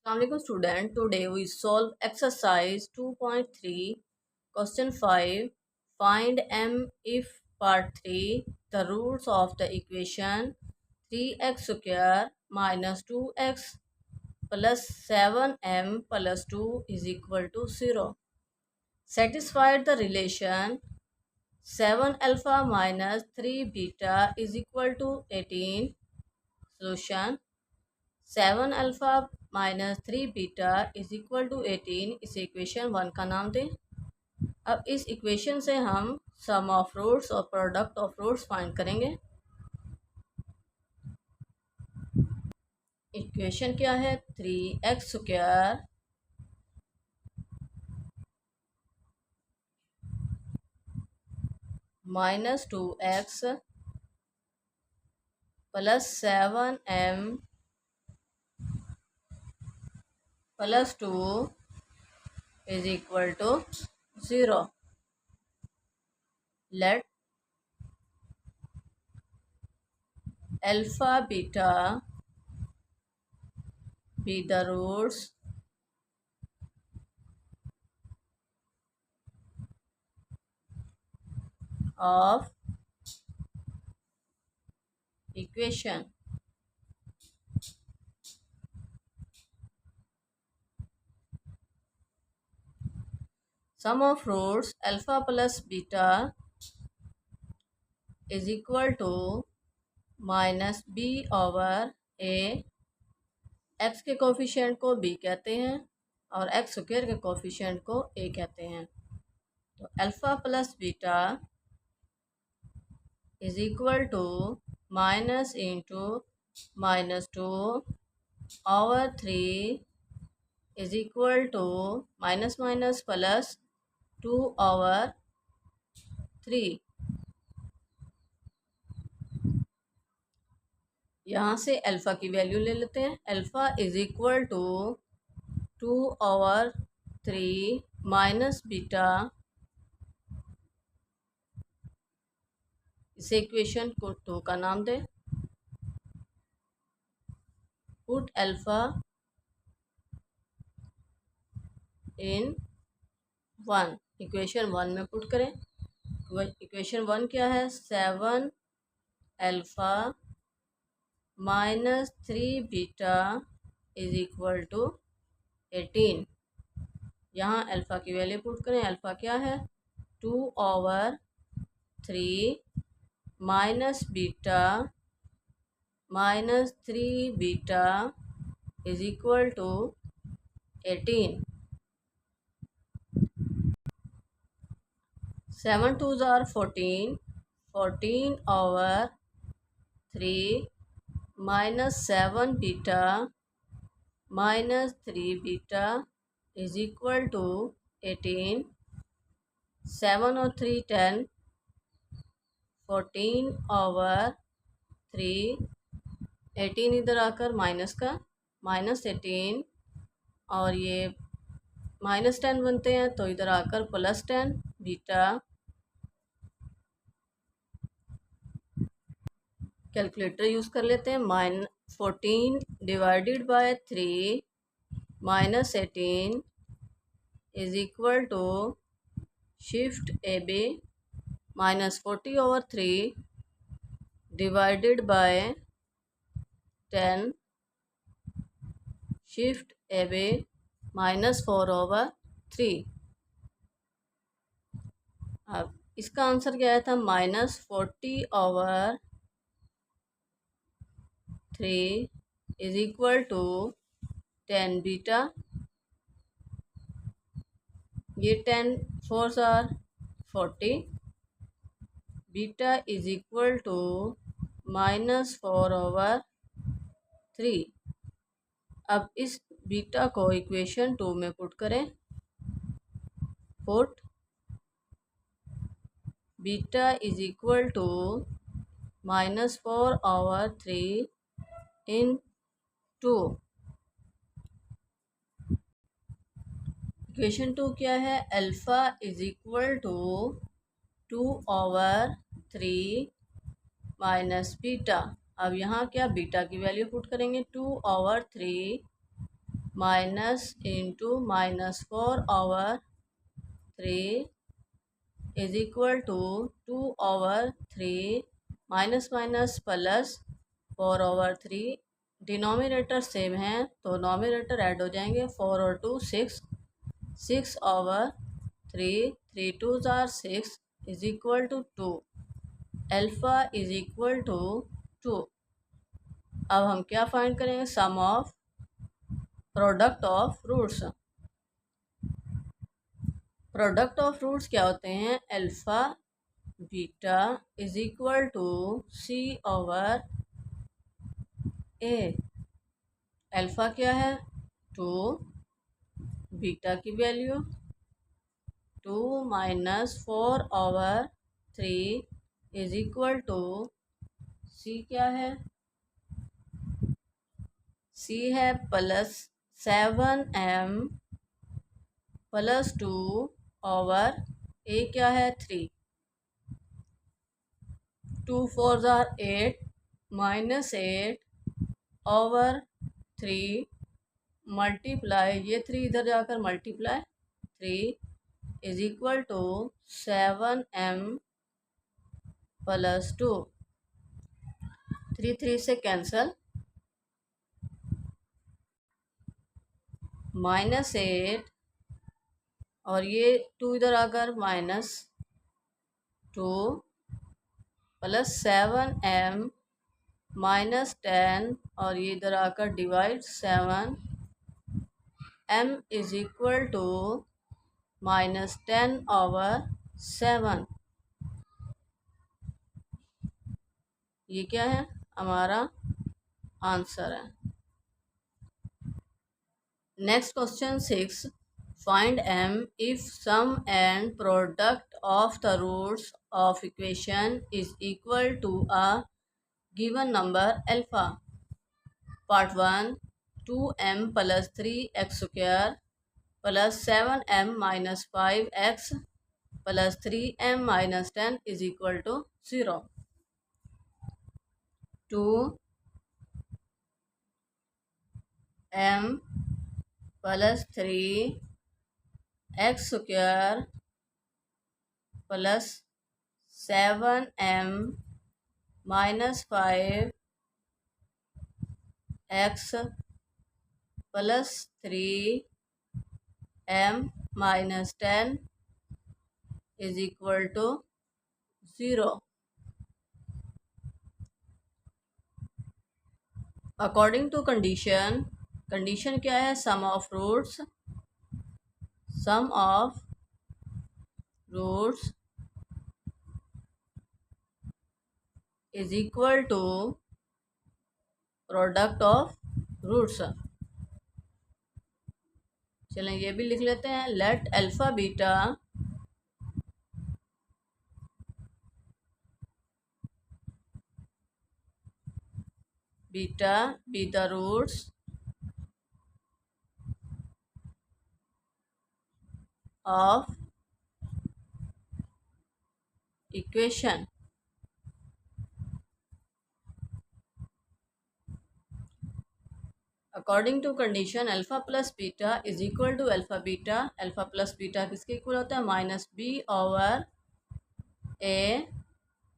Assalamualaikum student. Today we solve exercise 2.3 question 5. Find m if part 3 the roots of the equation 3x square minus 2x plus 7m plus 2 is equal to 0. Satisfied the relation 7 alpha minus 3 beta is equal to 18. Solution 7 alpha minus 3 beta is equal to 18 इस equation 1 का नाम दें। अब इस equation से हम sum of roots और product of roots find करेंगे। इक्वेशन क्या है? 3x square minus 2x plus 7m plus 2 is equal to 0। Let alpha beta be the roots of equation. Sum of roots alpha plus beta is equal to minus B over A. X के coefficient को B कहते हैं और x square के coefficient को ए कहते हैं। तो alpha plus beta is equal to minus into minus 2 over 3 is equal to minus minus plus 2 over 3। यहाँ से अल्फ़ा की वैल्यू ले लेते हैं। Alpha is equal to 2 over 3 minus beta. इसे इक्वेशन को 2 का नाम दें। पुट अल्फ़ा इन 1, इक्वेशन 1 में पुट करें। इक्वेशन 1 क्या है? 7 alpha minus 3 beta is equal to 18। यहाँ अल्फ़ा की वैल्यू पुट करें। अल्फ़ा क्या है? 2 over 3 minus beta minus 3 beta is equal to 18। 7 2s are 14, 14 over 3 minus 7 beta minus 3 beta is equal to 18। 7 और 3 10, 14 over 3, 18 इधर आकर माइनस का माइनस 18 और ये माइनस 10 बनते हैं तो इधर आकर प्लस 10 बीटा। कैलकुलेटर यूज़ कर लेते हैं। 14 divided by 3 minus 18 is equal to shift A B minus 40 over 3 divided by 10 shift A B minus 4 over 3। अब इसका आंसर क्या आया था? Minus 40 over 3 is equal to 10 beta. ये 10 4s are 40 beta is equal to minus 4 over 3। अब इस beta को equation 2 में पुट करें। Put beta is equal to minus 4 over 3 in 2। Equation 2 क्या है? Alpha is equal to 2 over 3 minus beta. अब यहाँ क्या बीटा की वैल्यू पुट करेंगे? 2 over 3 minus into -4/3 is equal to 2/3 minus minus plus 4/3। Denominator same है तो नोमिनेटर ऐड हो जाएंगे। 4 और 2 6, 6/3, 3 2s are 6 is equal to 2। Alpha is equal to 2। अब हम क्या फाइंड करेंगे? Sum of product of roots. Product of roots क्या होते हैं? Alpha beta is equal to C/A। Alpha क्या है? 2, बीटा की value 2 minus 4/3 is equal to C क्या है? C है +7m +2/A क्या है? 3। 2 4s are 8 -8/3 मल्टीप्लाई, ये 3 इधर जाकर multiply 3 is equal to 7m +2। 3 3 से कैंसल, -8 और ये 2 इधर आकर -2 +7m -10 और ये इधर आकर divide 7 m is equal to -10/7। ये क्या है? हमारा आंसर है। Next question 6, find m if sum and product of the roots of equation is equal to a given number alpha। Part 1, 2m + 3x square + 7m - 5x + 3m - 10 is equal to 0। 2m + 3x square + 7m - 5x + 3m - 10 is equal to 0। According to condition, condition क्या है? Sum of roots is equal to product of roots. चलें ये भी लिख लेते हैं। Let alpha beta be the roots of equation। According to condition alpha plus beta is equal to alpha beta. Alpha plus beta किसके equal होता है? -B/A।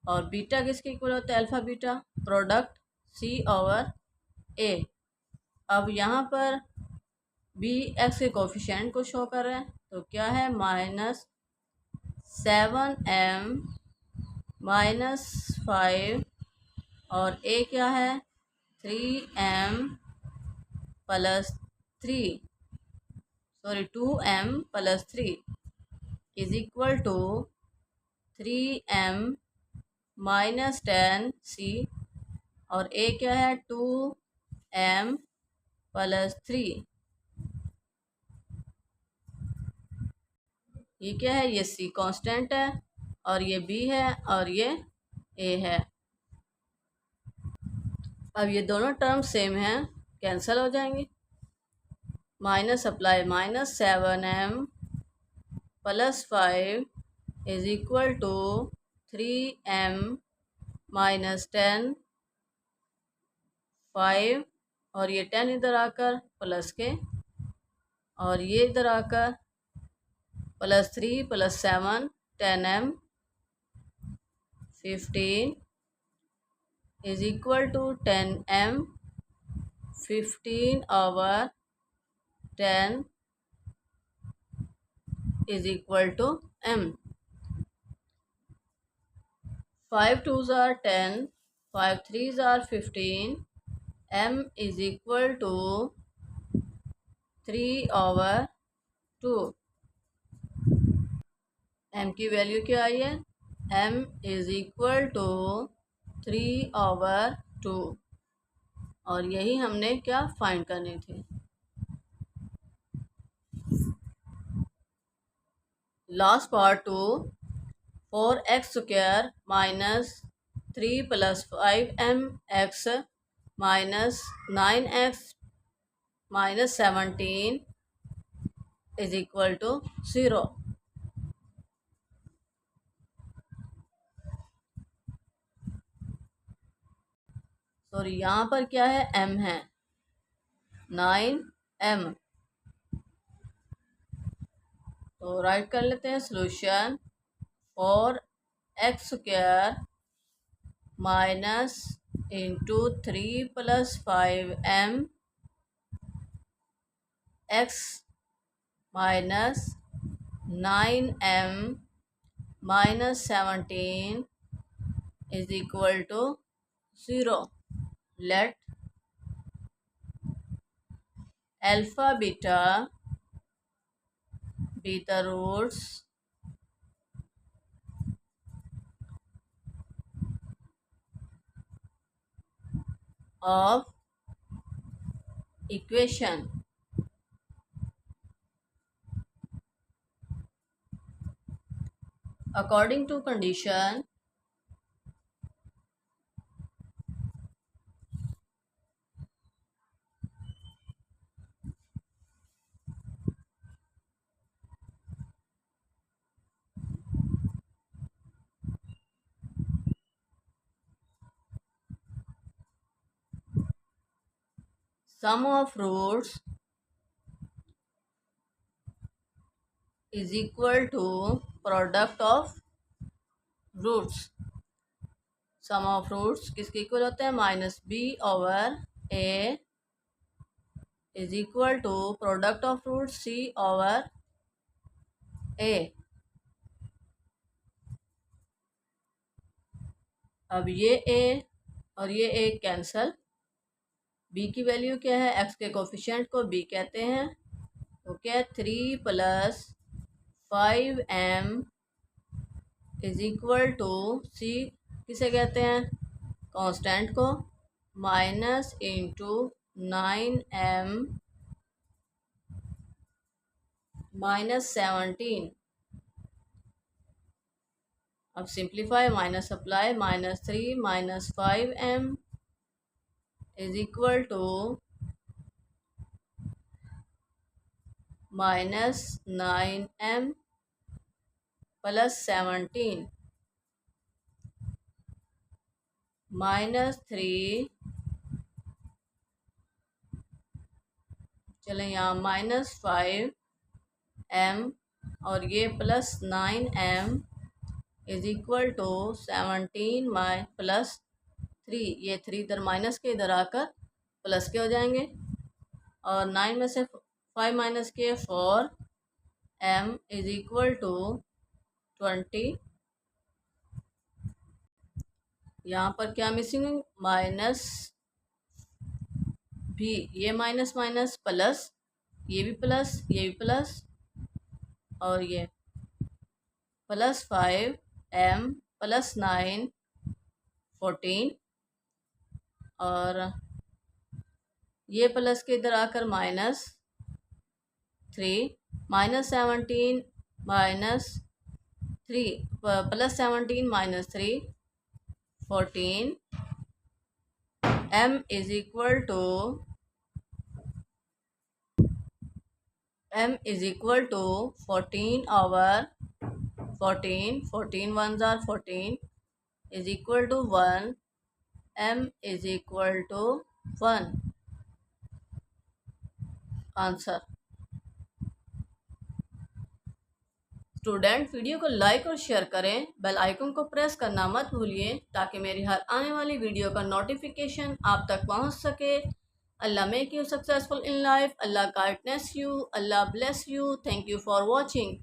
और बीटा किसके इक्वल होता है? Alpha beta product C/A। अब यहाँ पर बी एक्स के कोफिशिएंट को शो कर रहे हैं तो क्या है? -7m -5 और A क्या है? 3m + 2m + 3 is equal to 3m - 10C और A क्या है? 2m + 3। ये क्या है? ये C कांस्टेंट है और ये B है और ये A है। अब ये दोनों टर्म सेम हैं, कैंसिल हो जाएंगे। Minus apply, -7m + 5 is equal to 3m - 10 5 और ये 10 इधर आकर प्लस के और ये इधर आकर +3 + 7 10m 15 is equal to 10m 15/10 is equal to m. 5 2s are 10, 5 3s are 15, m is equal to 3/2. m की वैल्यू क्या आई है? m is equal to 3/2 और यही हमने क्या फाइंड करनी थी। Last part 2, 4x² minus 3 plus 5mx minus 9x minus 17 is equal to 0. Sorry, यहाँ पर क्या है? m है 9m। तो राइट कर लेते हैं solution. 4x² minus into 3 + 5m x minus 9m minus 17 is equal to 0. Let alpha beta be the roots of equation. According to condition, sum of roots is equal to product of roots. Sum of roots किसके equal होते हैं? -b/a is equal to product of root c/a। अब ये a और ये a cancel. b की value क्या है? x के कोफिशिएंट को b कहते हैं। तो क्या है? 3 + 5m is equal to c किसे कहते हैं? कांस्टेंट को। Minus into 9m minus 17। अब simplify, minus apply, -3 - 5m is equal to -9m + 17 -3। चलें यहाँ -5m और ये +9m इज इक्वल टू 17 +3। ये 3 इधर माइनस के इधर आकर प्लस के हो जाएंगे और 9 में से 5 माइनस के 4m इज इक्वल टू 20। यहाँ पर क्या मिसिंग? माइनस भी, ये माइनस माइनस प्लस, ये भी प्लस, ये भी प्लस और ये +5m + 9 14 और ये प्लस के इधर आकर -3 -17 -3 +17 -3 14 m is equal to 14/14 14 1s are 14 is equal to 1। m is equal to 1। Answer. Student video को लाइक और शेयर करें, बेल आइकन को प्रेस करना मत भूलिए ताकि मेरी हर आने वाली वीडियो का नोटिफिकेशन आप तक पहुंच सके। Allah make you successful in life, Allah guidance you, Allah bless you. Thank you for watching.